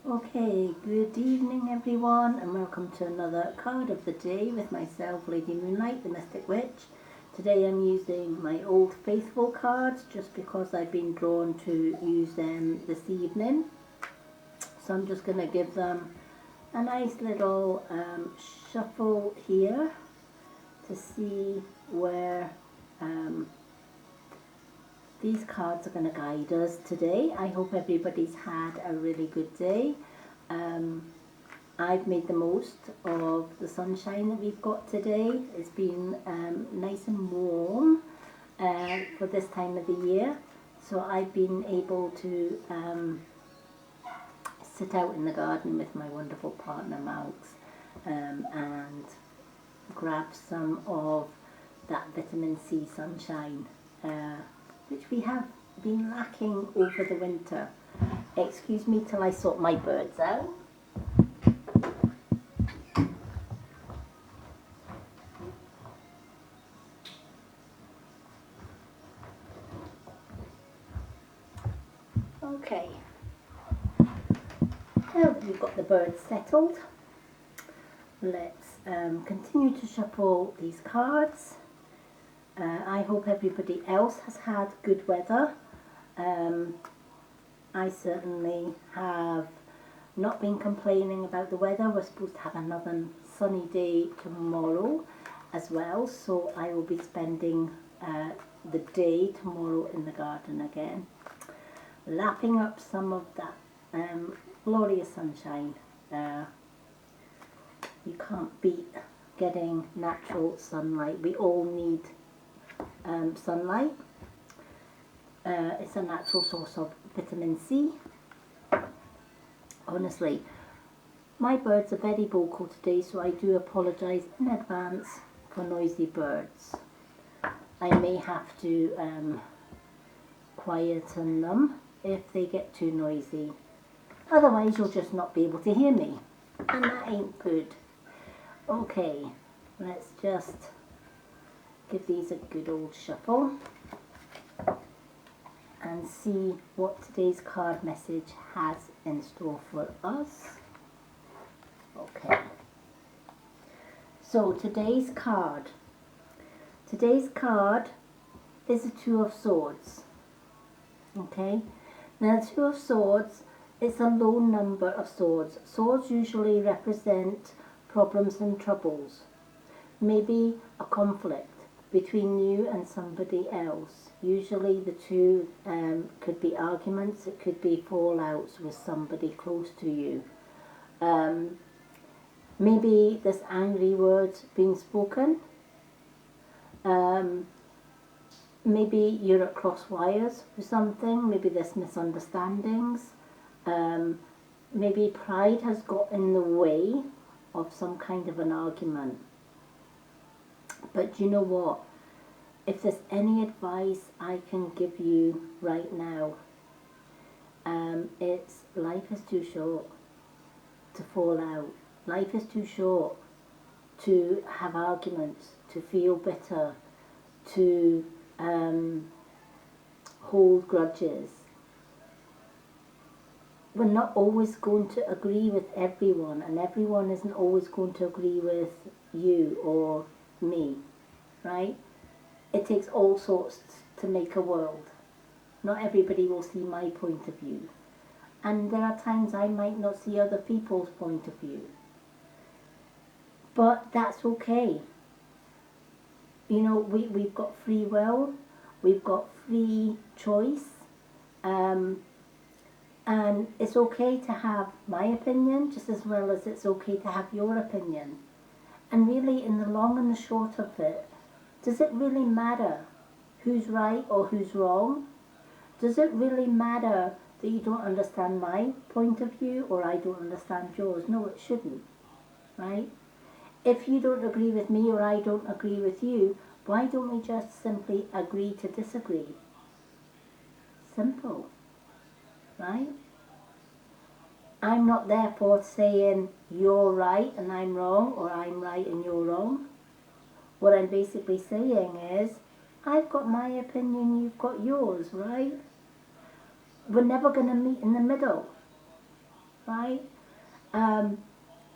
Okay, good evening everyone, and welcome to another card of the day with myself, Lady Moonlight, the Mystic Witch. Today I'm using my Old Faithful cards just because I've been drawn to use them this evening. So I'm just going to give them a nice little shuffle here to see where these cards are going to guide us today. I hope everybody's had a really good day. I've made the most of the sunshine that we've got today. It's been nice and warm for this time of the year. So I've been able to sit out in the garden with my wonderful partner Malks and grab some of that vitamin C sunshine, which we have been lacking over the winter. Excuse me till I sort my birds out. Okay, now that we've got the birds settled, let's continue to shuffle these cards. I hope everybody else has had good weather. I certainly have not been complaining about the weather. We're supposed to have another sunny day tomorrow as well, so I will be spending the day tomorrow in the garden again, lapping up some of that glorious sunshine. You can't beat getting natural sunlight. We all need sunlight. It's a natural source of vitamin C. Honestly, my birds are very vocal today, so I do apologise in advance for noisy birds. I may have to quieten them if they get too noisy. Otherwise you'll just not be able to hear me, and that ain't good. Okay, let's just give these a good old shuffle and see what today's card message has in store for us. Okay, so today's card is a Two of Swords. Okay, now the Two of Swords is a low number of swords. Swords usually represent problems and troubles, maybe a conflict between you and somebody else. Usually the two could be arguments, it could be fallouts with somebody close to you. Maybe there's angry words being spoken. Maybe you're at cross wires with something. Maybe there's misunderstandings. Maybe pride has got in the way of some kind of an argument. But you know what? If there's any advice I can give you right now, it's life is too short to fall out. Life is too short to have arguments, to feel bitter, to hold grudges. We're not always going to agree with everyone, and everyone isn't always going to agree with you or me, right? It takes all sorts to make a world. Not everybody will see my point of view, and there are times I might not see other people's point of view, but that's okay. You know, we've got free will, we've got free choice, and it's okay to have my opinion just as well as it's okay to have your opinion. And really, in the long and the short of it, does it really matter who's right or who's wrong? Does it really matter that you don't understand my point of view or I don't understand yours? No, it shouldn't, right? If you don't agree with me or I don't agree with you, why don't we just simply agree to disagree? Simple, right? I'm not therefore saying you're right and I'm wrong, or I'm right and you're wrong. What I'm basically saying is, I've got my opinion, you've got yours, right? We're never going to meet in the middle. right?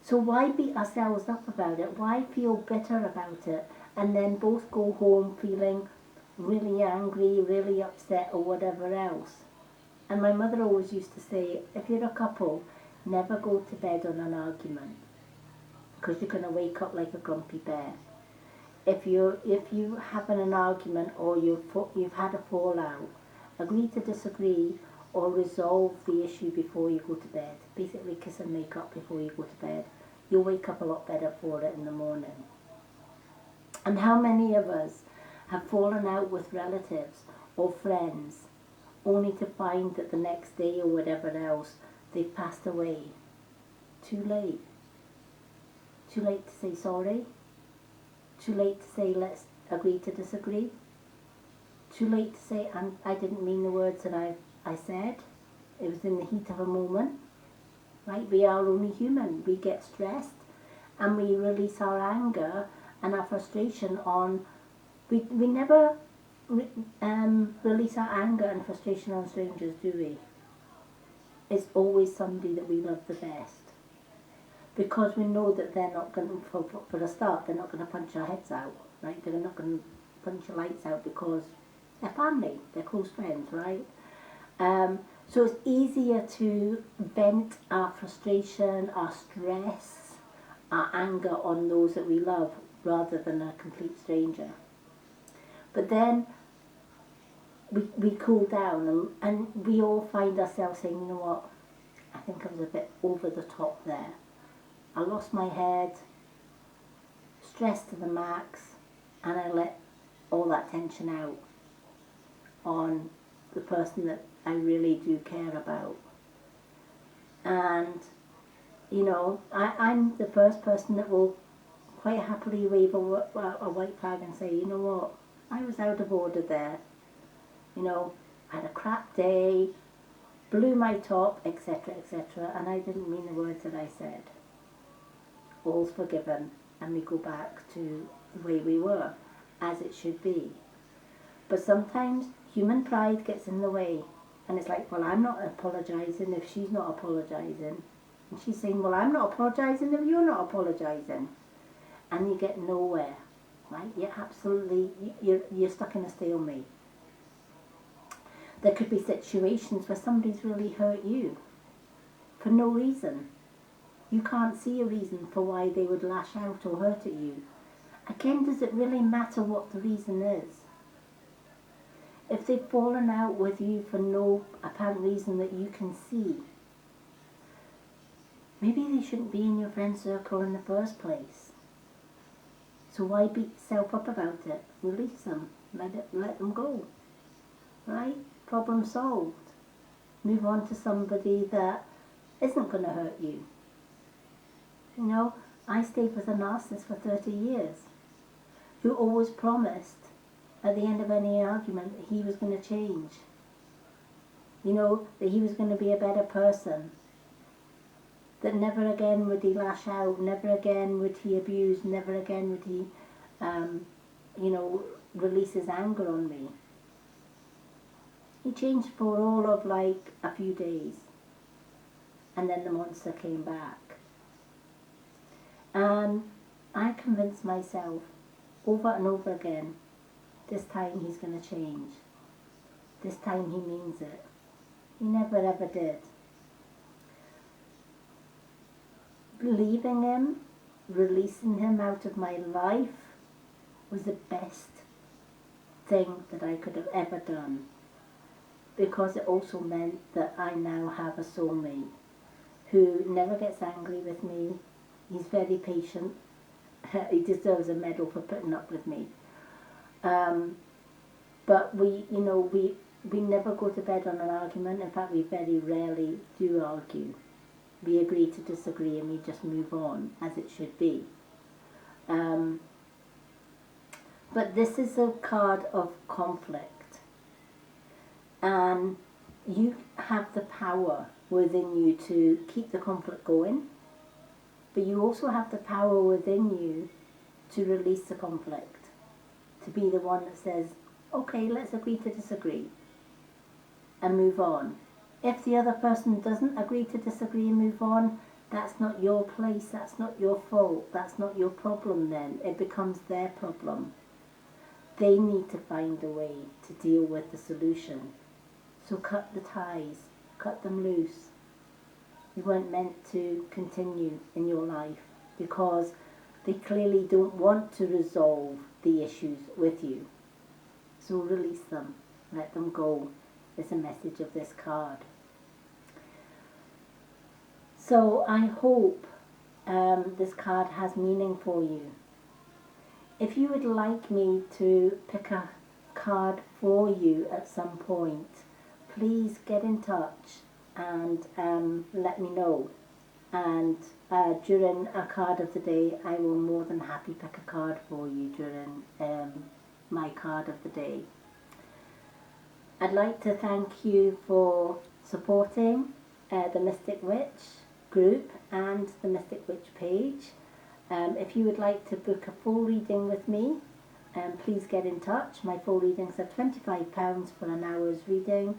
So why beat ourselves up about it? Why feel bitter about it? And then both go home feeling really angry, really upset, or whatever else. And my mother always used to say, if you're a couple, never go to bed on an argument, because you're going to wake up like a grumpy bear. If you having an argument, or you've had a fallout, agree to disagree, or resolve the issue before you go to bed. Basically kiss and make up before you go to bed. You'll wake up a lot better for it in the morning. And how many of us have fallen out with relatives or friends only to find that the next day or whatever else they've passed away? Too late. Too late to say sorry. Too late to say let's agree to disagree. Too late to say I didn't mean the words that I said. It was in the heat of a moment. Right? We are only human. We get stressed and we release our anger and our frustration on. We never release our anger and frustration on strangers, do we? It's always somebody that we love the best. Because we know that they're not going to, for a start, they're not going to punch our heads out, right? They're not going to punch your lights out because they're family, they're close friends, right? So it's easier to vent our frustration, our stress, our anger on those that we love rather than a complete stranger. But then we cool down and we all find ourselves saying, you know what, I think I was a bit over the top there. I lost my head, stressed to the max, and I let all that tension out on the person that I really do care about. And, you know, I'm the first person that will quite happily wave a white flag and say, you know what, I was out of order there. You know, I had a crap day, blew my top, etc., etc., and I didn't mean the words that I said. All's forgiven, and we go back to the way we were, as it should be. But sometimes human pride gets in the way, and it's like, well, I'm not apologising if she's not apologising. And she's saying, well, I'm not apologising if you're not apologising. And you get nowhere, right? You're absolutely, you're stuck in a stalemate. There could be situations where somebody's really hurt you for no reason. You can't see a reason for why they would lash out or hurt at you. Again, does it really matter what the reason is? If they've fallen out with you for no apparent reason that you can see, maybe they shouldn't be in your friend circle in the first place. So why beat yourself up about it? Release them. Let them go. Right? Problem solved. Move on to somebody that isn't going to hurt you. You know, I stayed with a narcissist for 30 years who always promised at the end of any argument that he was going to change. You know, that he was going to be a better person. That never again would he lash out, never again would he abuse, never again would he, release his anger on me. He changed for all of like a few days. And then the monster came back. And I convinced myself over and over again, this time he's going to change. This time he means it. He never ever did. Leaving him, releasing him out of my life was the best thing that I could have ever done. Because it also meant that I now have a soulmate who never gets angry with me. He's very patient. He deserves a medal for putting up with me. But we never go to bed on an argument. In fact, we very rarely do argue. We agree to disagree and we just move on, as it should be. But this is a card of conflict. And you have the power within you to keep the conflict going. But you also have the power within you to release the conflict. To be the one that says, okay, let's agree to disagree. And move on. If the other person doesn't agree to disagree and move on, that's not your place, that's not your fault, that's not your problem then. It becomes their problem. They need to find a way to deal with the solution. So cut the ties, cut them loose. You weren't meant to continue in your life because they clearly don't want to resolve the issues with you. So release them, let them go, is a message of this card. So I hope this card has meaning for you. If you would like me to pick a card for you at some point, please get in touch and let me know. And during a card of the day, I will more than happy pick a card for you during my card of the day. I'd like to thank you for supporting the Mystic Witch group and the Mystic Witch page. If you would like to book a full reading with me, please get in touch. My full readings are £25 for an hour's reading,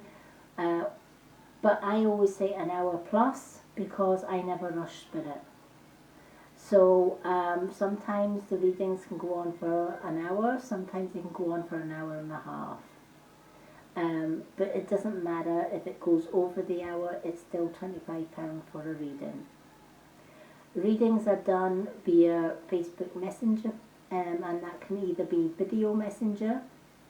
but I always say an hour plus because I never rush spirit. So sometimes the readings can go on for an hour, sometimes they can go on for an hour and a half. But it doesn't matter if it goes over the hour, it's still £25 for a reading. Readings are done via Facebook Messenger, and that can either be video messenger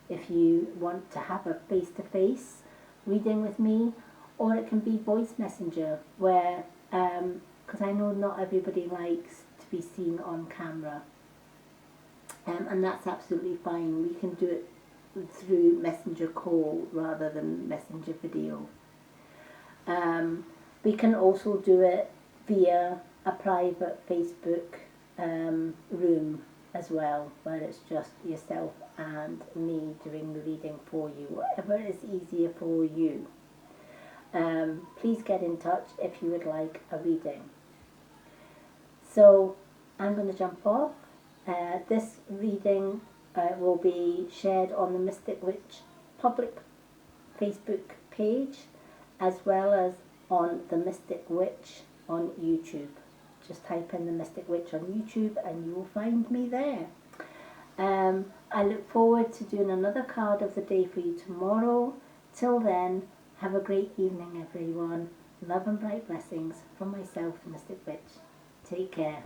if you want to have a face-to-face reading with me, or it can be voice messenger where, because I know not everybody likes to be seen on camera, and that's absolutely fine. We can do it through messenger call rather than messenger video. We can also do it via a private Facebook room as well, where it's just yourself and me doing the reading for you, whatever is easier for you. Please get in touch if you would like a reading. So I'm going to jump off. This reading will be shared on the Mystic Witch public Facebook page as well as on the Mystic Witch on YouTube. Just type in the Mystic Witch on YouTube and you will find me there. I look forward to doing another card of the day for you tomorrow. Till then, have a great evening everyone. Love and bright blessings from myself, Mystic Witch. Take care.